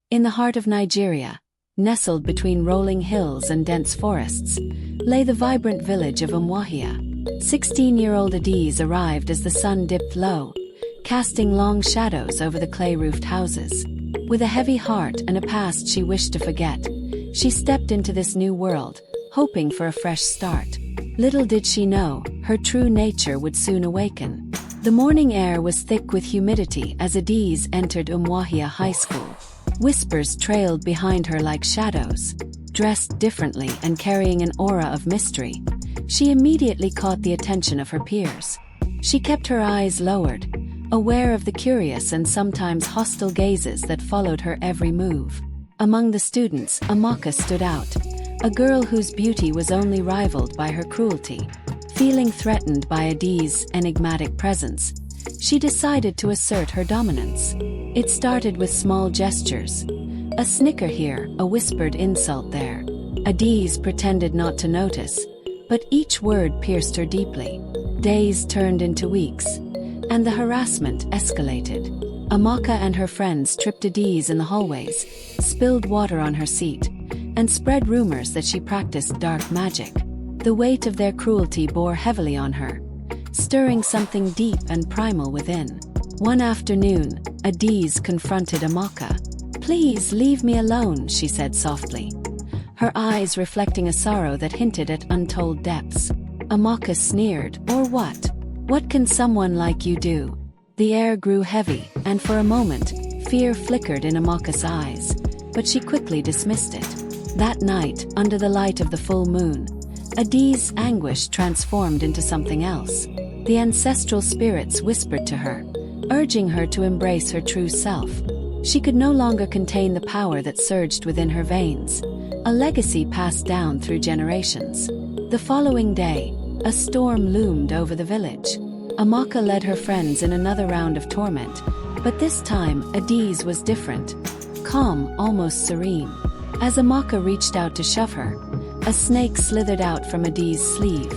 In the heart of Nigeria, nestled between rolling hills and dense forests, lay the vibrant village of 16-year-old Adiz arrived as the sun dipped low, casting long shadows over the clay-roofed houses. With a heavy heart and a past she wished to forget, she stepped into this new world, hoping for a fresh start. Little did she know, her true nature would soon awaken. The morning air was thick with humidity as Adiz entered High School. Whispers trailed behind her like shadows. Dressed differently and carrying an aura of mystery, she immediately caught the attention of her peers. She kept her eyes lowered, aware of the curious and sometimes hostile gazes that followed her every move. Among the students, Amaka stood out, a girl whose beauty was only rivaled by her cruelty. Feeling threatened by Adiz's enigmatic presence, she decided to assert her dominance. It started with small gestures. A snicker here, a whispered insult there. Adiz pretended not to notice, but each word pierced her deeply. Days turned into weeks, and the harassment escalated. Amaka and her friends tripped Adiz in the hallways, spilled water on her seat, and spread rumors that she practiced dark magic. The weight of their cruelty bore heavily on her, stirring something deep and primal within. One afternoon, Adiz confronted Amaka. "Please leave me alone," she said softly, her eyes reflecting a sorrow that hinted at untold depths. Amaka sneered, "Or what? What can someone like you do?" The air grew heavy, and for a moment, fear flickered in Amaka's eyes, but she quickly dismissed it. That night, under the light of the full moon, Adiz's anguish transformed into something else. The ancestral spirits whispered to her, urging her to embrace her true self. She could no longer contain the power that surged within her veins, a legacy passed down through generations. The following day, a storm loomed over the village. Amaka led her friends in another round of torment, but this time Adiz was different, calm, almost serene. As Amaka reached out to shove her, a snake slithered out from Adiz's sleeve,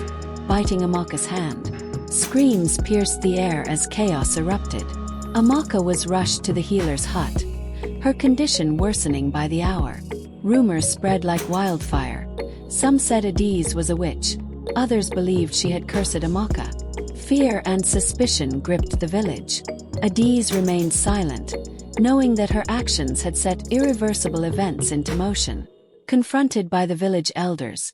biting Amaka's hand. Screams pierced the air as chaos erupted. Amaka was rushed to the healer's hut, her condition worsening by the hour. Rumors spread like wildfire. Some said Adiz was a witch, others believed she had cursed Amaka. Fear and suspicion gripped the village. Adiz remained silent, knowing that her actions had set irreversible events into motion. Confronted by the village elders,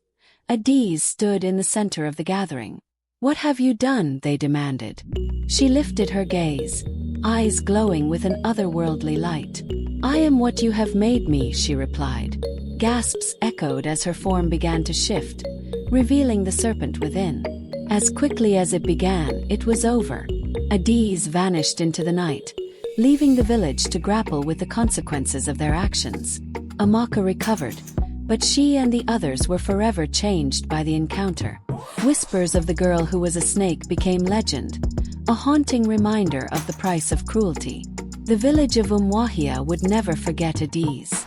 Adiz stood in the center of the gathering. "What have you done?" they demanded. She lifted her gaze, eyes glowing with an otherworldly light. "I am what you have made me," she replied. Gasps echoed as her form began to shift, revealing the serpent within. As quickly as it began, it was over. Adiz vanished into the night, leaving the village to grapple with the consequences of their actions. Amaka recovered, but she and the others were forever changed by the encounter. Whispers of the girl who was a snake became legend, a haunting reminder of the price of cruelty. The village of would never forget Adiz.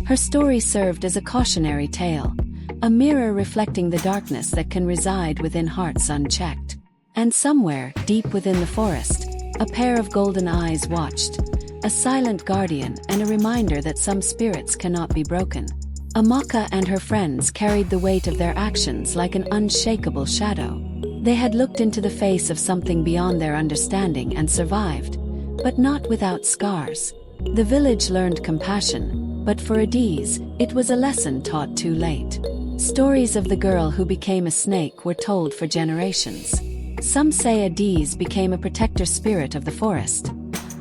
Her story served as a cautionary tale, a mirror reflecting the darkness that can reside within hearts unchecked. And somewhere, deep within the forest, a pair of golden eyes watched, a silent guardian and a reminder that some spirits cannot be broken. Amaka and her friends carried the weight of their actions like an unshakable shadow. They had looked into the face of something beyond their understanding and survived, but not without scars. The village learned compassion, but for Adiz, it was a lesson taught too late. Stories of the girl who became a snake were told for generations. Some say Adiz became a protector spirit of the forest.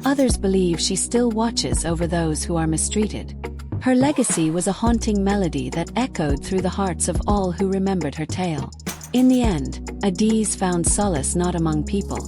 Others believe she still watches over those who are mistreated. Her legacy was a haunting melody that echoed through the hearts of all who remembered her tale. In the end, Adiz found solace not among people,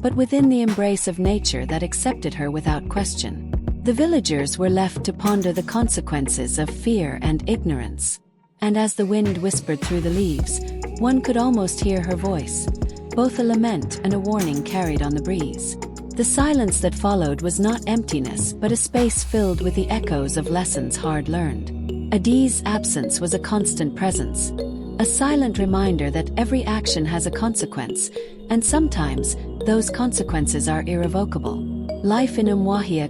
but within the embrace of nature that accepted her without question. The villagers were left to ponder the consequences of fear and ignorance. And as the wind whispered through the leaves, one could almost hear her voice, both a lament and a warning carried on the breeze. The silence that followed was not emptiness but a space filled with the echoes of lessons hard learned. Adiz's absence was a constant presence, a silent reminder that every action has a consequence, and sometimes, those consequences are irrevocable. Life in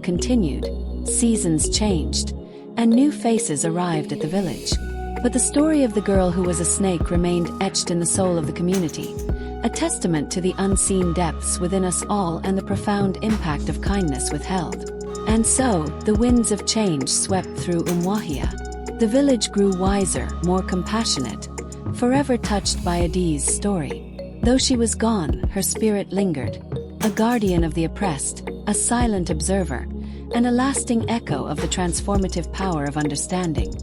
continued, seasons changed, and new faces arrived at the village. But the story of the girl who was a snake remained etched in the soul of the community, a testament to the unseen depths within us all and the profound impact of kindness withheld. And so, the winds of change swept through Umuahia. The village grew wiser, more compassionate, forever touched by Adi's story. Though she was gone, her spirit lingered, a guardian of the oppressed, a silent observer, and a lasting echo of the transformative power of understanding.